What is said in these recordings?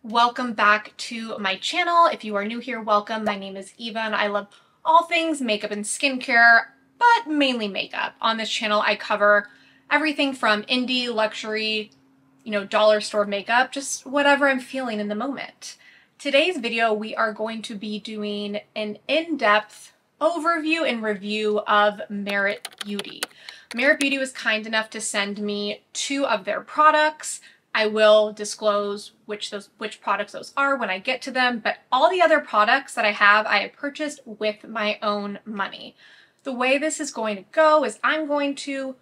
Welcome back to my channel. If you are new here, welcome. My name is Eva and I love all things makeup and skincare, but mainly makeup. On this channel, I cover everything from indie, luxury, dollar store makeup, just whatever I'm feeling in the moment. Today's video, we are going to be doing an in-depth overview and review of Merit Beauty. Merit Beauty was kind enough to send me 2 of their products. I will disclose which products those are when I get to them, but all the other products that I have purchased with my own money. The way this is going to go is I'm going to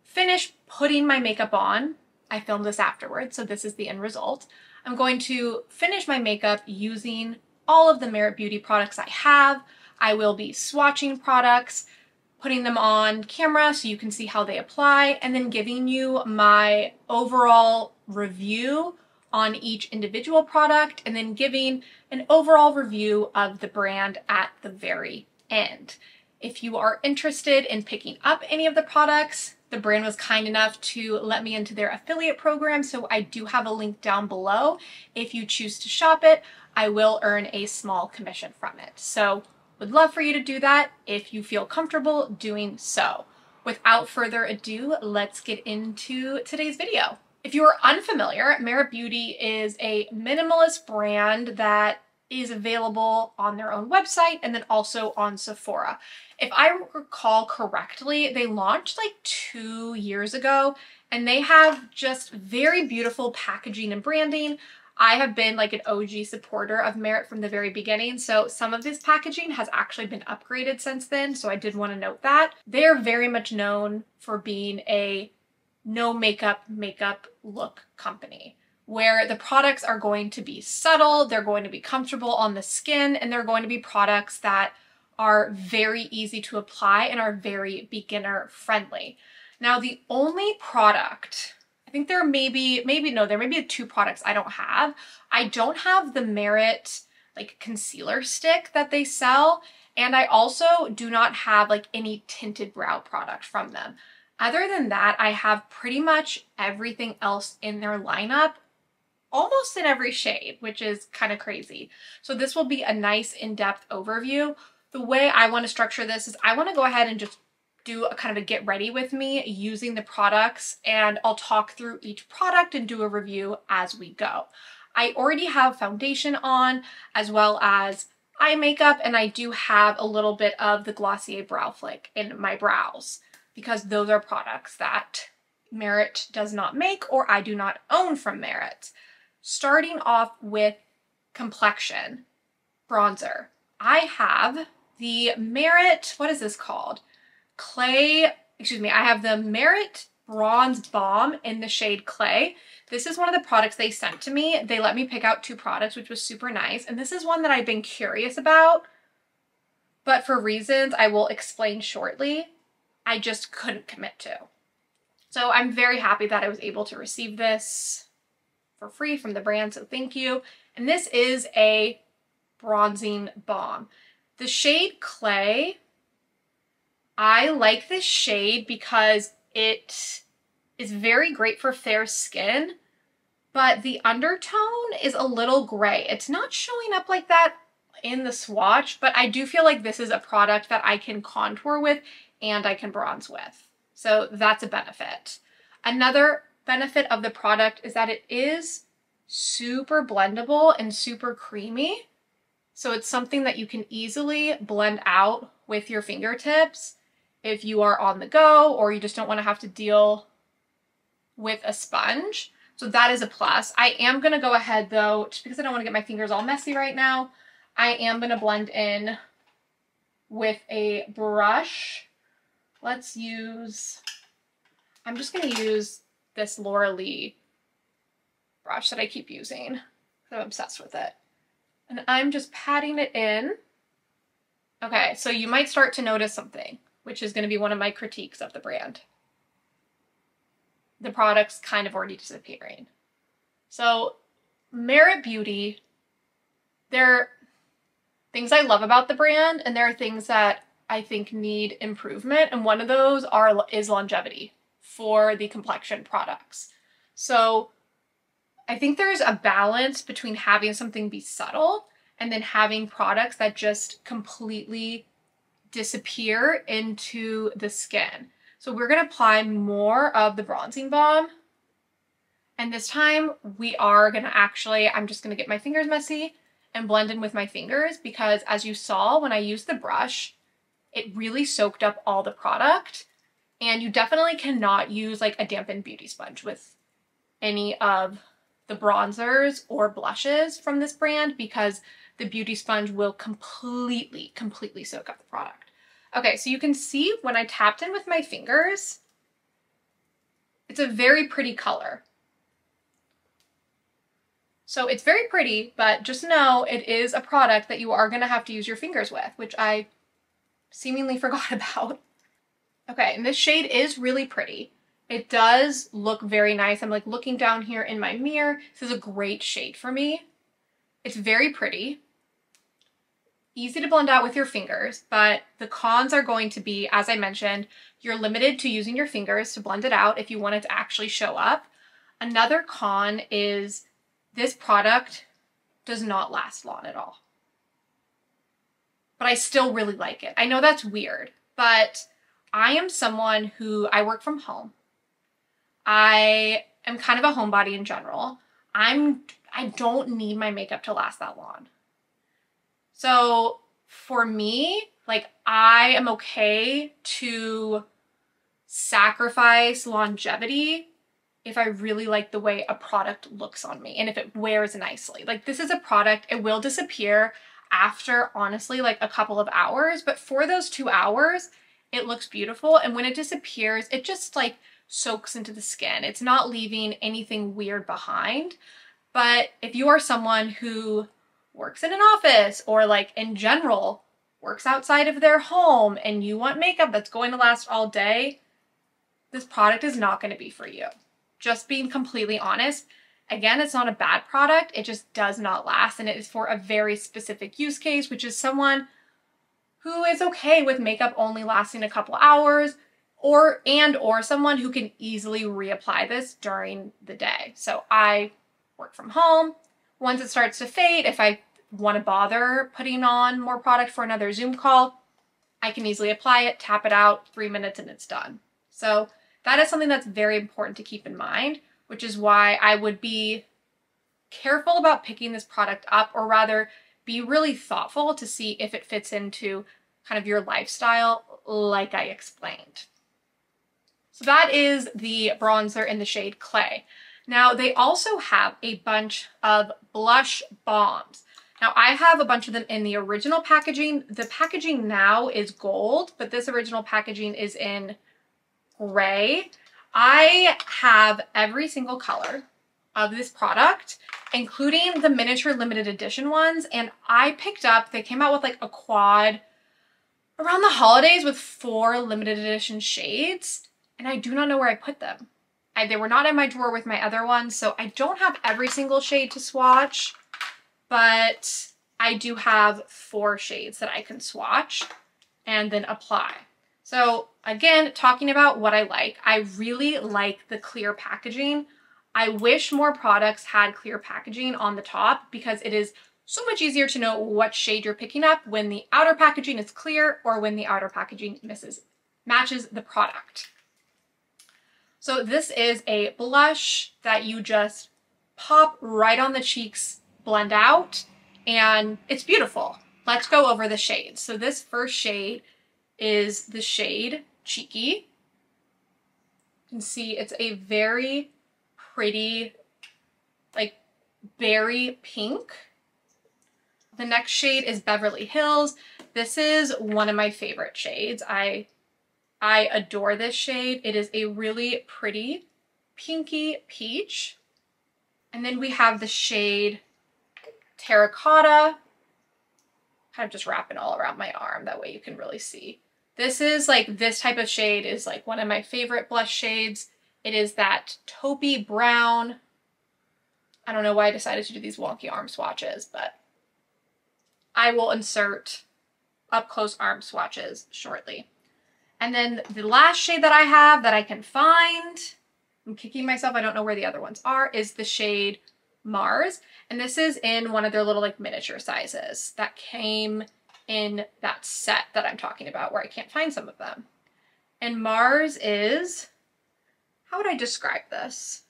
finish putting my makeup on. I filmed this afterwards, so this is the end result. I'm going to finish my makeup using all of the Merit Beauty products I have. I will be swatching products, putting them on camera so you can see how they apply, and then giving you my overall review on each individual product, and then giving an overall review of the brand at the very end. If you are interested in picking up any of the products, the brand was kind enough to let me into their affiliate program, so I do have a link down below. If you choose to shop it, I will earn a small commission from it. So would love for you to do that if you feel comfortable doing so. Without further ado, let's get into today's video. If you are unfamiliar, Merit Beauty is a minimalist brand that is available on their own website and then also on Sephora. If I recall correctly, they launched like 2 years ago and they have just very beautiful packaging and branding. I have been like an OG supporter of Merit from the very beginning, so some of this packaging has actually been upgraded since then, so I did want to note that. They're very much known for being a no makeup look company, where the products are going to be subtle, they're going to be comfortable on the skin, and they're going to be products that are very easy to apply and are very beginner friendly. Now, the only product, I think there may be 2 products I don't have. I don't have the Merit like concealer stick that they sell, and I also do not have like any tinted brow product from them. Other than that, I have pretty much everything else in their lineup, almost in every shade, which is kind of crazy. So this will be a nice in-depth overview. The way I want to structure this is I want to go ahead and just do a kind of a get ready with me using the products, and I'll talk through each product and do a review as we go. I already have foundation on as well as eye makeup, and I do have a little bit of the Glossier Brow Flick in my brows because those are products that Merit does not make or I do not own from Merit. Starting off with complexion bronzer, I have the Merit, what is this called? I have the Merit Bronze Balm in the shade Clay. This is one of the products they sent to me. They let me pick out 2 products, which was super nice. And this is one that I've been curious about, but for reasons I will explain shortly, I just couldn't commit to. So I'm very happy that I was able to receive this for free from the brand, so thank you. And this is a bronzing balm. The shade Clay, I like this shade because it is very great for fair skin, but the undertone is a little gray. It's not showing up like that in the swatch, but I do feel like this is a product that I can contour with and I can bronze with. So that's a benefit. Another benefit of the product is that it is super blendable and super creamy. So it's something that you can easily blend out with your fingertips if you are on the go or you just don't want to have to deal with a sponge. So that is a plus. I am going to go ahead though, just because I don't want to get my fingers all messy right now, I am going to blend in with a brush. I'm just going to use this Laura Lee brush that I keep using. I'm obsessed with it. And I'm just patting it in. Okay, so you might start to notice something, which is going to be one of my critiques of the brand. The product's kind of already disappearing. So Merit Beauty, there are things I love about the brand, and there are things that I think need improvement, and one of those is longevity for the complexion products. So I think there's a balance between having something be subtle and then having products that just completely disappear into the skin. So we're going to apply more of the bronzing balm. And this time we are going to I'm just going to get my fingers messy and blend in with my fingers, because as you saw when I used the brush, it really soaked up all the product. And you definitely cannot use like a dampened beauty sponge with any of the bronzers or blushes from this brand, because the beauty sponge will completely soak up the product. Okay, so you can see when I tapped in with my fingers, it's a very pretty color. So it's very pretty, but just know it is a product that you are going to have to use your fingers with, which I seemingly forgot about. Okay, and this shade is really pretty. It does look very nice. I'm like looking down here in my mirror. This is a great shade for me. It's very pretty. Easy to blend out with your fingers, but the cons are going to be, as I mentioned, you're limited to using your fingers to blend it out if you want it to actually show up. Another con is this product does not last long at all. But I still really like it. I know that's weird, but I am someone who, I work from home. I am kind of a homebody in general. I don't need my makeup to last that long. So for me, like, I am okay to sacrifice longevity if I really like the way a product looks on me and if it wears nicely. Like, this is a product, it will disappear after, honestly, like a couple of hours, but for those 2 hours, it looks beautiful. And when it disappears, it just like soaks into the skin. It's not leaving anything weird behind. But if you are someone who works in an office or like in general works outside of their home and you want makeup that's going to last all day, this product is not going to be for you. Just being completely honest. Again, it's not a bad product. It just does not last, and it is for a very specific use case, which is someone who is okay with makeup only lasting a couple hours, or someone who can easily reapply this during the day. So I work from home. Once it starts to fade, if I want to bother putting on more product for another Zoom call, I can easily apply it, tap it out, 3 minutes, and it's done. So that is something that's very important to keep in mind, which is why I would be careful about picking this product up, or rather be really thoughtful to see if it fits into kind of your lifestyle, like I explained. So that is the bronzer in the shade Clay. Now, they also have a bunch of blush balms. Now, I have a bunch of them in the original packaging. The packaging now is gold, but this original packaging is in gray. I have every single color of this product, including the miniature limited edition ones, and I picked up, they came out with like a quad around the holidays with 4 limited edition shades, and I do not know where I put them. They were not in my drawer with my other ones, so I don't have every single shade to swatch, but I do have 4 shades that I can swatch and then apply. So again, talking about what I like, I really like the clear packaging. I wish more products had clear packaging on the top, because it is so much easier to know what shade you're picking up when the outer packaging is clear or when the outer packaging matches the product. So this is a blush that you just pop right on the cheeks, blend out, and it's beautiful. Let's go over the shades. So this first shade is the shade Cheeky. You can see it's a very pretty, like, berry pink. The next shade is Beverly Hills. This is one of my favorite shades. I adore this shade. It is a really pretty pinky peach. And then we have the shade Terracotta. Kind of just wrapping all around my arm, that way you can really see. This is like, this type of shade is like one of my favorite blush shades. It is that taupey brown. I don't know why I decided to do these wonky arm swatches, but I will insert up close arm swatches shortly. And then the last shade that I have that I can find, I'm kicking myself, I don't know where the other ones are, is the shade Mars, and this is in one of their little like miniature sizes that came in that set that I'm talking about where I can't find some of them. And Mars is, how would I describe this?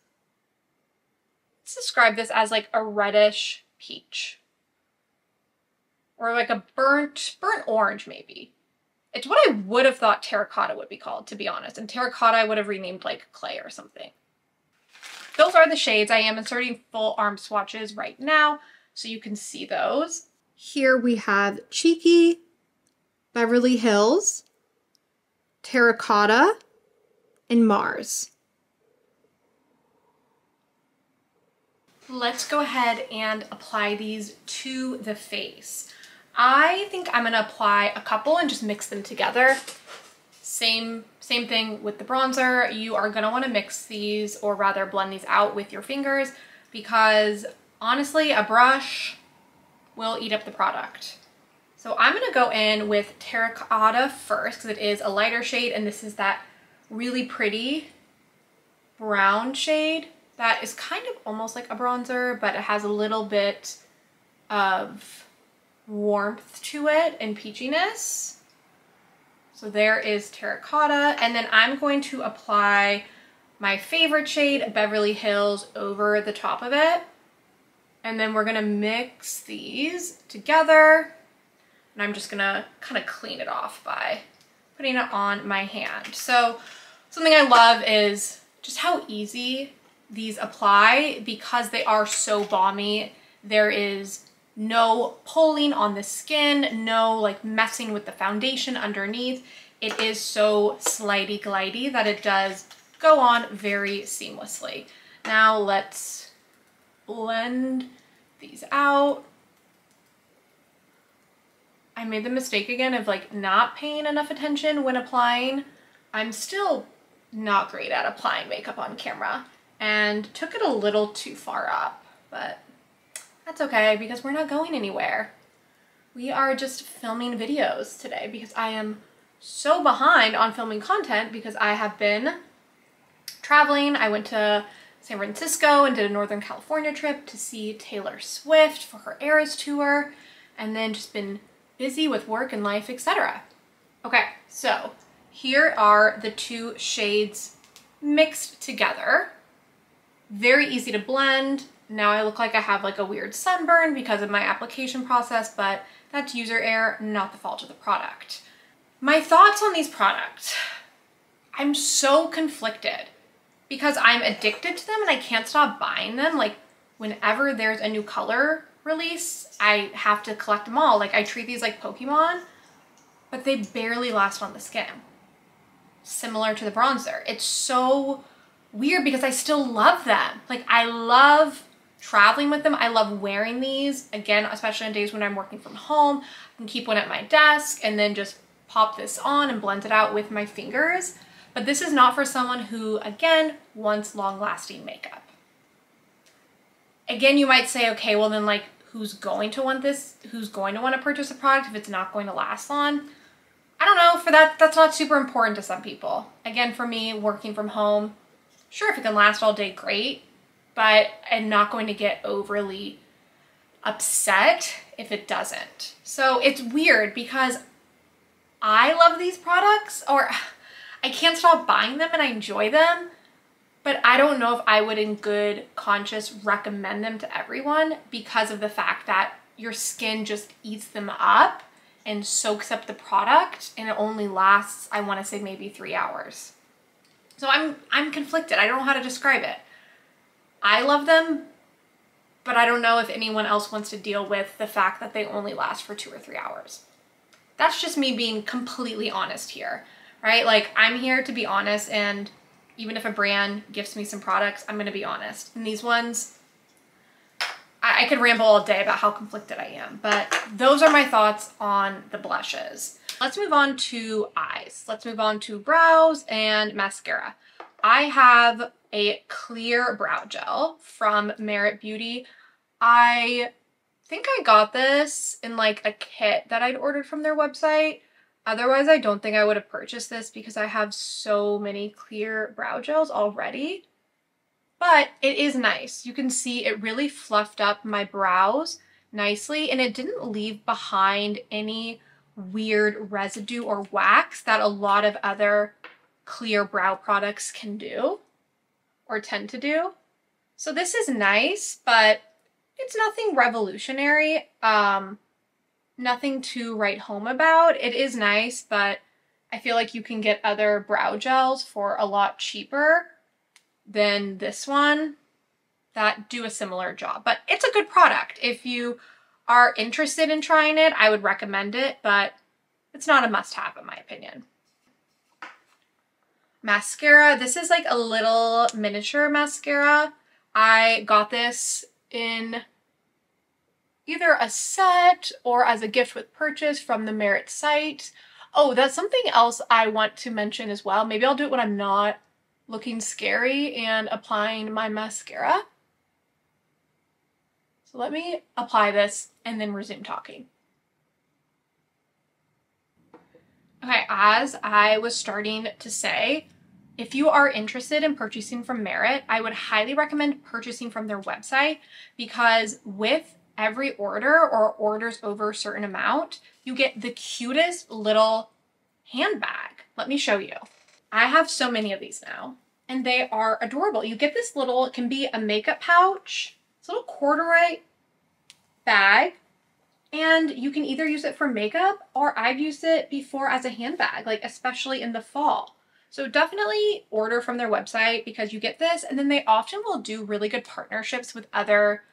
Let's describe this as like a reddish peach. Or like a burnt orange maybe. It's what I would have thought terracotta would be called, to be honest. And terracotta I would have renamed like clay or something. Those are the shades. I am inserting full arm swatches right now so you can see those. Here we have Cheeky, Beverly Hills, Terracotta, and Mars. Let's go ahead and apply these to the face. I think I'm gonna apply a couple and just mix them together. Same thing with the bronzer. You are gonna wanna mix these, or rather blend these out with your fingers, because honestly, a brush will eat up the product. So I'm gonna go in with Terracotta first, because it is a lighter shade, and this is that really pretty brown shade that is kind of almost like a bronzer, but it has a little bit of warmth to it and peachiness. So there is Terracotta, and then I'm going to apply my favorite shade, Beverly Hills, over the top of it. And then we're gonna mix these together, and I'm just gonna kind of clean it off by putting it on my hand. So something I love is just how easy these apply because they are so balmy. There is no pulling on the skin, no like messing with the foundation underneath. It is so slidey glidey that it does go on very seamlessly. Now let's blend these out. I made the mistake again of like not paying enough attention when applying. I'm still not great at applying makeup on camera and took it a little too far up, but that's okay because we're not going anywhere. We are just filming videos today because I am so behind on filming content because I have been traveling. I went to San Francisco and did a Northern California trip to see Taylor Swift for her Eras tour, and then just been busy with work and life, etc. Okay, so here are the two shades mixed together. Very easy to blend. Now I look like I have like a weird sunburn because of my application process, but that's user error, not the fault of the product. My thoughts on these products. I'm so conflicted because I'm addicted to them and I can't stop buying them. Like whenever there's a new color release, I have to collect them all. Like I treat these like Pokemon, but they barely last on the skin. Similar to the bronzer. It's so weird because I still love them. Like I love traveling with them. I love wearing these. Again, especially on days when I'm working from home, I can keep one at my desk and then just pop this on and blend it out with my fingers. But this is not for someone who, again, wants long-lasting makeup. Again, you might say, okay, well then like, who's going to want this? Who's going to want to purchase a product if it's not going to last long? I don't know, for that's not super important to some people. Again, for me, working from home, sure, if it can last all day, great, but I'm not going to get overly upset if it doesn't. So it's weird because I love these products, or I can't stop buying them and I enjoy them, but I don't know if I would in good conscience recommend them to everyone because of the fact that your skin just eats them up and soaks up the product, and it only lasts, I want to say maybe 3 hours. So I'm conflicted. I don't know how to describe it. I love them, but I don't know if anyone else wants to deal with the fact that they only last for 2 or 3 hours. That's just me being completely honest here, right? Like I'm here to be honest, and even if a brand gifts me some products, I'm gonna be honest. And these ones, I could ramble all day about how conflicted I am, but those are my thoughts on the blushes. Let's move on to eyes. Let's move on to brows and mascara. I have a clear brow gel from Merit Beauty. I think I got this in like a kit that I'd ordered from their website. Otherwise, I don't think I would have purchased this because I have so many clear brow gels already. but it is nice. You can see it really fluffed up my brows nicely, and it didn't leave behind any weird residue or wax that a lot of other clear brow products can do or tend to do. So this is nice, but it's nothing revolutionary. Nothing to write home about. It is nice, but I feel like you can get other brow gels for a lot cheaper than this one that do a similar job. But it's a good product. If you are interested in trying it, I would recommend it, but it's not a must-have in my opinion. Mascara. This is like a little miniature mascara. I got this in either a set or as a gift with purchase from the Merit site. Oh, that's something else I want to mention as well. Maybe I'll do it when I'm not looking scary and applying my mascara. So let me apply this and then resume talking. Okay, as I was starting to say, if you are interested in purchasing from Merit, I would highly recommend purchasing from their website, because with every order or orders over a certain amount, you get the cutest little handbag. Let me show you. I have so many of these now, and they are adorable. You get this little, it can be a makeup pouch, it's a little corduroy bag, and you can either use it for makeup, or I've used it before as a handbag, like especially in the fall. So definitely order from their website because you get this, and then they often will do really good partnerships with other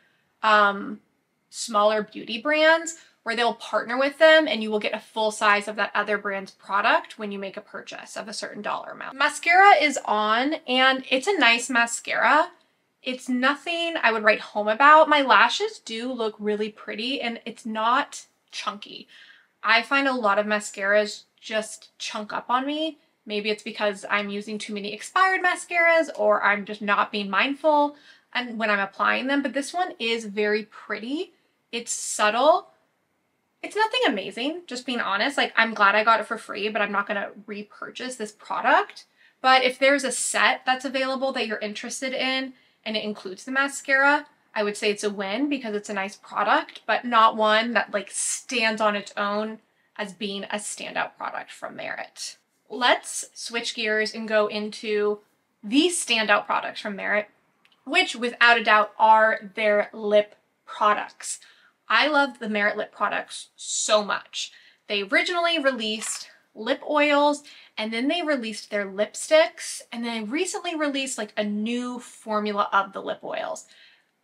smaller beauty brands where they'll partner with them and you will get a full size of that other brand's product when you make a purchase of a certain dollar amount. Mascara is on, and it's a nice mascara. It's nothing I would write home about. My lashes do look really pretty, and it's not chunky. I find a lot of mascaras just chunk up on me. Maybe it's because I'm using too many expired mascaras, or I'm just not being mindful and when I'm applying them, but this one is very pretty. It's subtle. It's nothing amazing, just being honest. Like, I'm glad I got it for free, but I'm not going to repurchase this product. But if there's a set that's available that you're interested in and it includes the mascara, I would say it's a win because it's a nice product, but not one that like stands on its own as being a standout product from Merit. Let's switch gears and go into the standout products from Merit, which without a doubt are their lip products. I love the Merit lip products so much. They originally released lip oils, and then they released their lipsticks, and then they recently released like a new formula of the lip oils.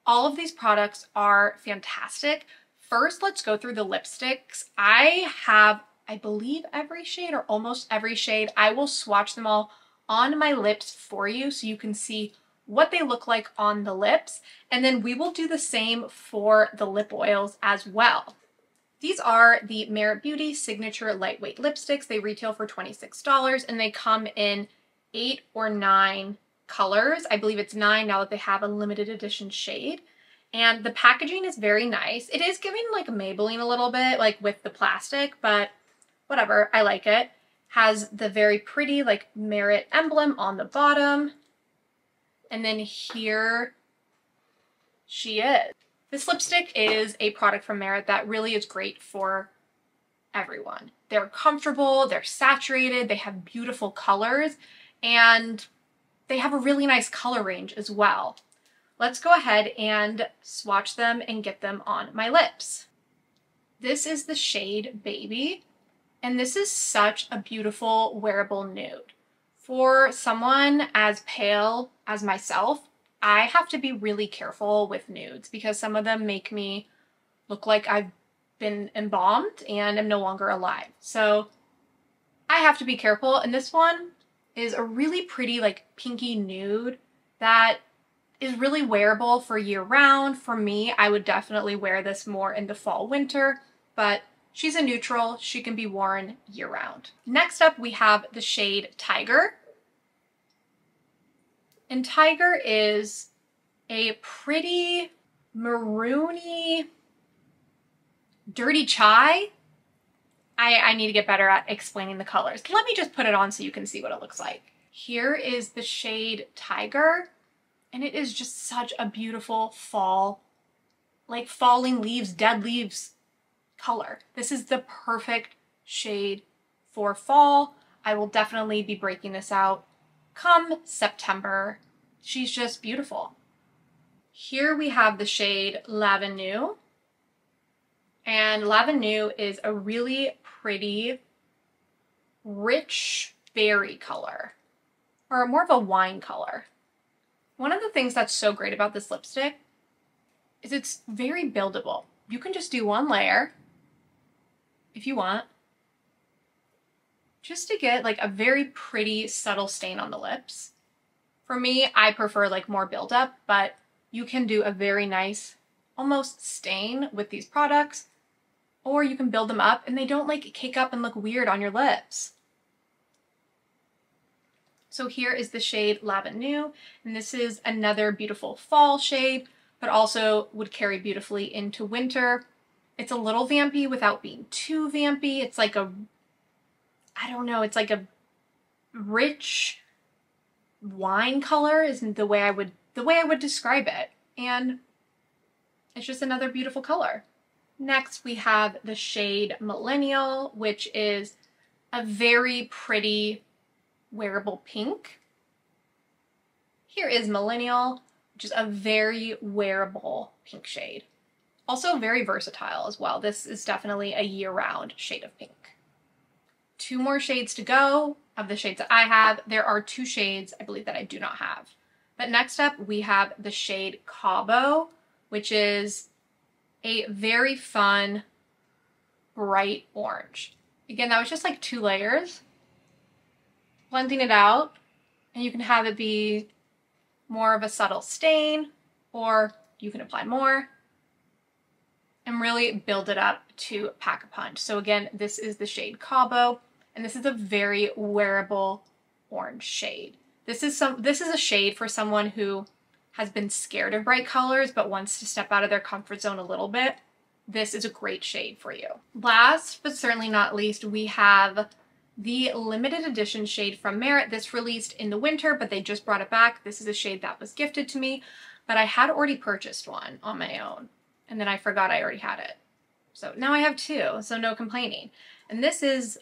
All of these products are fantastic. First, let's go through the lipsticks. I have, I believe, every shade or almost every shade. I will swatch them all on my lips for you so you can see what they look like on the lips, and then we will do the same for the lip oils as well. These are the Merit Beauty Signature Lightweight Lipsticks. They retail for $26, and they come in 8 or 9 colors. I believe it's 9 now that they have a limited edition shade. And the packaging is very nice. It is giving like Maybelline a little bit, like with the plastic, but whatever, I like it. Has the very pretty like Merit emblem on the bottom. And then here she is. This lipstick is a product from Merit that really is great for everyone. They're comfortable, they're saturated, they have beautiful colors, and they have a really nice color range as well. Let's go ahead and swatch them and get them on my lips. This is the shade Baby, and this is such a beautiful wearable nude. For someone as pale as myself, I have to be really careful with nudes because some of them make me look like I've been embalmed and am no longer alive. So I have to be careful, and this one is a really pretty like pinky nude that is really wearable for year round. For me, I would definitely wear this more in the fall winter, but she's a neutral. She can be worn year round. Next up, we have the shade Tiger. And Tiger is a pretty maroony, dirty chai. I need to get better at explaining the colors. Let me just put it on so you can see what it looks like. Here is the shade Tiger. And it is just such a beautiful fall, like falling leaves, dead leaves color. This is the perfect shade for fall. I will definitely be breaking this out come September. She's just beautiful. Here we have the shade Lavenue. And Lavenue is a really pretty, rich berry color, or more of a wine color. One of the things that's so great about this lipstick is it's very buildable. You can just do one layer if you want, just to get like a very pretty subtle stain on the lips. For me, I prefer like more buildup, but you can do a very nice almost stain with these products, or you can build them up and they don't like cake up and look weird on your lips. So here is the shade Lavenue, and this is another beautiful fall shade, but also would carry beautifully into winter. It's a little vampy without being too vampy. It's like a, I don't know, it's like a rich wine color is the way I would describe it. And it's just another beautiful color. Next we have the shade Millennial, which is a very pretty wearable pink. Here is Millennial, which is a very wearable pink shade. Also very versatile as well. This is definitely a year-round shade of pink. 2 more shades to go of the shades that I have. There are 2 shades I believe that I do not have. But next up we have the shade Cabo, which is a very fun bright orange. Again, that was just like 2 layers. Blending it out, and you can have it be more of a subtle stain, or you can apply more and really build it up to pack a punch. So again, this is the shade Cabo, and this is a very wearable orange shade. This is a shade for someone who has been scared of bright colors but wants to step out of their comfort zone a little bit. This is a great shade for you. Last but certainly not least, we have the limited edition shade from Merit. This released in the winter, but they just brought it back. This is a shade that was gifted to me, but I had already purchased one on my own, and then I forgot I already had it. So now I have 2, so no complaining. And this is,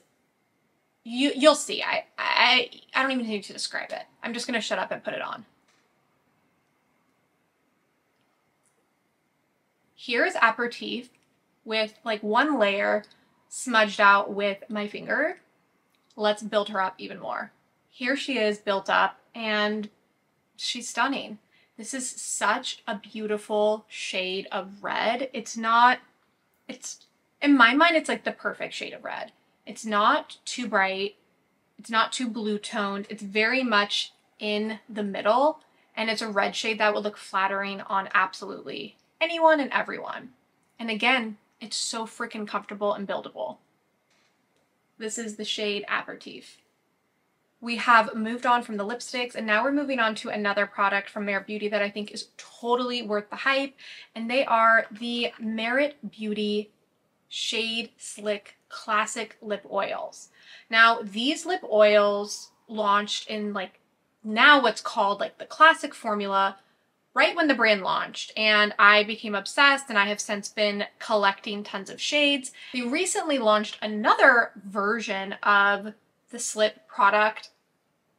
you'll see, I don't even need to describe it. I'm just gonna shut up and put it on. Here's Aperitif with like 1 layer smudged out with my finger. Let's build her up even more. Here she is built up, and she's stunning. This is such a beautiful shade of red. It's in my mind, it's like the perfect shade of red. It's not too bright. It's not too blue toned. It's very much in the middle, and it's a red shade that would look flattering on absolutely anyone and everyone. And again, it's so freaking comfortable and buildable. This is the shade Aperitif. We have moved on from the lipsticks, and now we're moving on to another product from Merit Beauty that I think is totally worth the hype, and they are the Merit Beauty Shade Slick Classic Lip Oils. Now, these lip oils launched in like now what's called like the classic formula right when the brand launched, and I became obsessed, and I have since been collecting tons of shades. They recently launched another version of the Slip product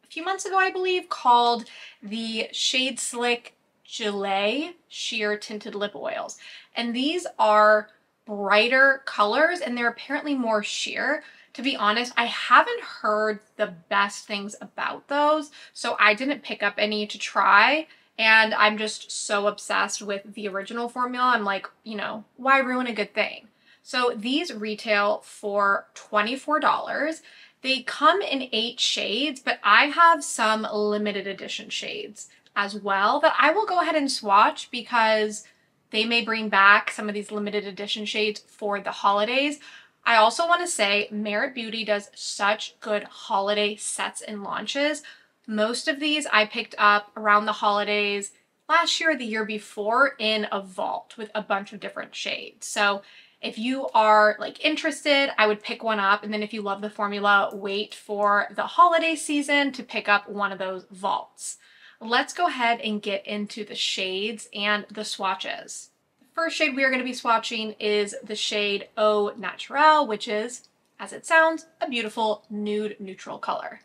a few months ago, I believe, called the Shade Slick Gelée Sheer Tinted Lip Oils. And these are brighter colors, and they're apparently more sheer. To be honest, I haven't heard the best things about those, so I didn't pick up any to try. And I'm just so obsessed with the original formula. I'm like, you know, why ruin a good thing? So these retail for $24. They come in 8 shades, but I have some limited edition shades as well that I will go ahead and swatch because they may bring back some of these limited edition shades for the holidays. I also want to say Merit Beauty does such good holiday sets and launches. Most of these I picked up around the holidays last year or the year before in a vault with a bunch of different shades. So if you are like interested, I would pick one up, and then if you love the formula, wait for the holiday season to pick up one of those vaults. let's go ahead and get into the shades and the swatches. The first shade we are going to be swatching is the shade Au Naturel, which is, as it sounds, a beautiful nude neutral color.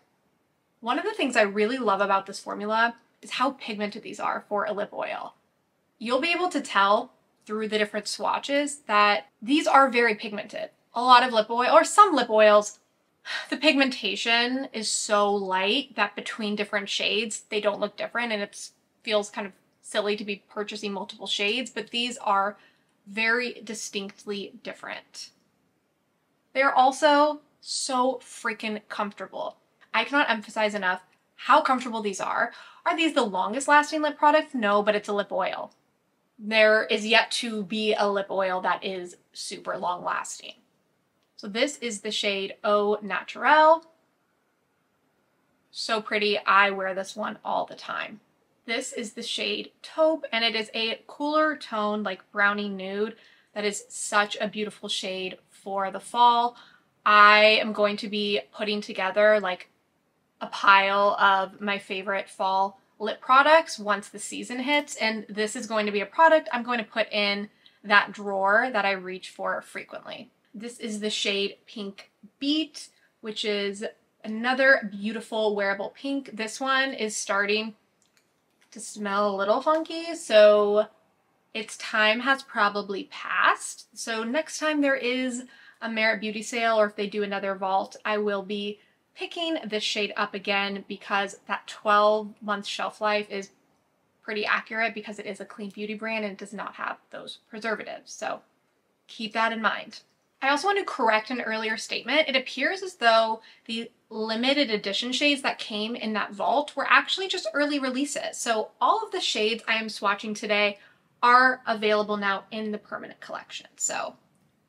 One of the things I really love about this formula is how pigmented these are for a lip oil. You'll be able to tell through the different swatches that these are very pigmented. A lot of lip oil, or some lip oils, the pigmentation is so light that between different shades, they don't look different, and it feels kind of silly to be purchasing multiple shades, but these are very distinctly different. They're also so freaking comfortable. I cannot emphasize enough how comfortable these are. Are these the longest lasting lip product? No, but it's a lip oil. There is yet to be a lip oil that is super long lasting. So this is the shade Au Naturel. So pretty. I wear this one all the time. This is the shade Taupe, and it is a cooler tone, like brownie nude. That is such a beautiful shade for the fall. I am going to be putting together like a pile of my favorite fall lip products once the season hits, and this is going to be a product I'm going to put in that drawer that I reach for frequently. This is the shade Pink Beat, which is another beautiful wearable pink. This one is starting to smell a little funky, so its time has probably passed. So next time there is a Merit Beauty sale, or if they do another vault, I will be picking this shade up again, because that 12-month shelf life is pretty accurate because it is a clean beauty brand and it does not have those preservatives. So keep that in mind. I also want to correct an earlier statement. It appears as though the limited edition shades that came in that vault were actually just early releases. So all of the shades I am swatching today are available now in the permanent collection. So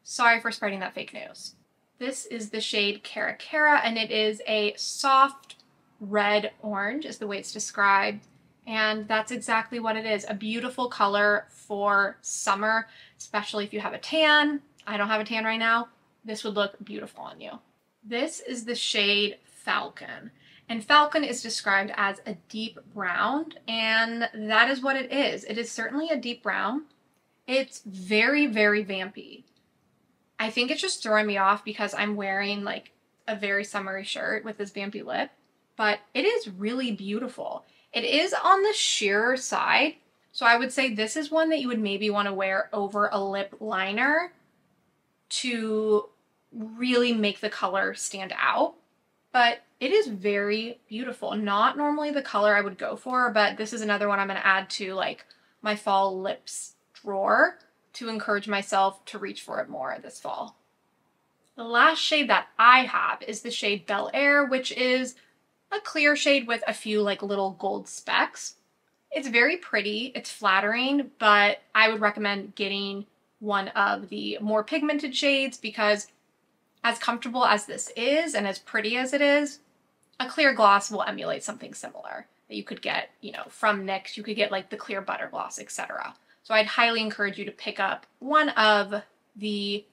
sorry for spreading that fake news. This is the shade Cara Cara, and it is a soft red orange is the way it's described. And that's exactly what it is. A beautiful color for summer, especially if you have a tan. I don't have a tan right now. This would look beautiful on you. This is the shade Falcon. And Falcon is described as a deep brown, and that is what it is. It is certainly a deep brown. It's very, very vampy. I think it's just throwing me off because I'm wearing like a very summery shirt with this vampy lip, but it is really beautiful. It is on the sheerer side, so I would say this is one that you would maybe want to wear over a lip liner to really make the color stand out. But it is very beautiful. Not normally the color I would go for, but this is another one I'm going to add to like my fall lips drawer to encourage myself to reach for it more this fall. The last shade that I have is the shade Bel Air, which is a clear shade with a few like little gold specks. It's very pretty, it's flattering, but I would recommend getting one of the more pigmented shades because as comfortable as this is and as pretty as it is, a clear gloss will emulate something similar that you could get, you know, from NYX. You could get like the clear butter gloss, etc. So I'd highly encourage you to pick up one of the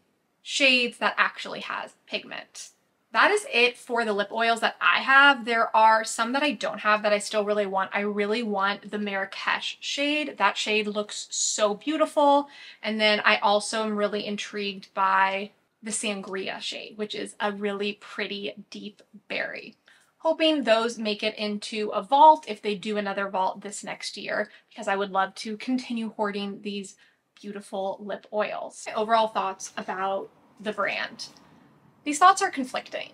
shades that actually has pigment. That is it for the lip oils that I have. There are some that I don't have that I still really want. I really want the Marrakesh shade. That shade looks so beautiful. And then I also am really intrigued by the Sangria shade, which is a really pretty deep berry. Hoping those make it into a vault if they do another vault this next year, because I would love to continue hoarding these beautiful lip oils. My overall thoughts about the brand. These thoughts are conflicting.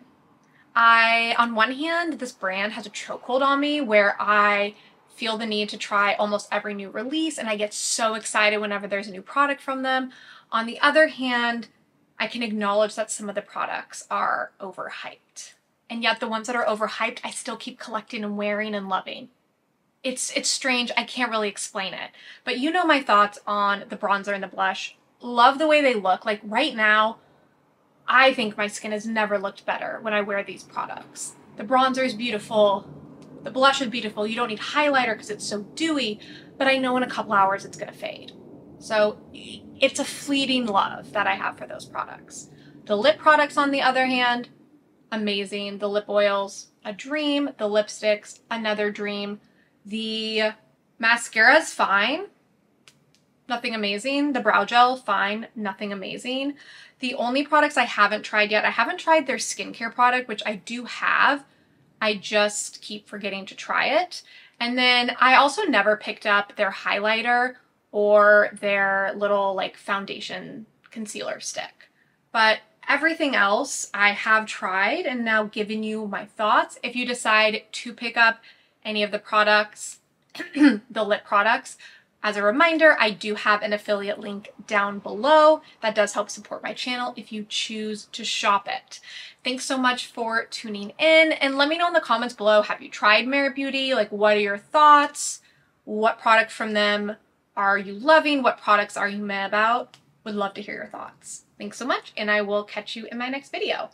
On one hand, this brand has a chokehold on me where I feel the need to try almost every new release and I get so excited whenever there's a new product from them. On the other hand, I can acknowledge that some of the products are overhyped. And yet the ones that are overhyped, I still keep collecting and wearing and loving. It's strange. I can't really explain it. But you know my thoughts on the bronzer and the blush. Love the way they look. Like right now, I think my skin has never looked better when I wear these products. The bronzer is beautiful. The blush is beautiful. You don't need highlighter because it's so dewy, but I know in a couple hours it's going to fade. So it's a fleeting love that I have for those products. The lip products, on the other hand, amazing. The lip oils, a dream. The lipsticks, another dream. The mascara is fine. Nothing amazing. The brow gel, fine. Nothing amazing. The only products I haven't tried yet, I haven't tried their skincare product, which I do have. I just keep forgetting to try it. And then I also never picked up their highlighter or their little like foundation concealer stick. But everything else I have tried and now given you my thoughts. If you decide to pick up any of the products, the lip products, as a reminder, I do have an affiliate link down below that does help support my channel if you choose to shop it. Thanks so much for tuning in, and let me know in the comments below, have you tried Merit Beauty? Like, what are your thoughts? What product from them are you loving? What products are you mad about? Would love to hear your thoughts. Thanks so much, and I will catch you in my next video.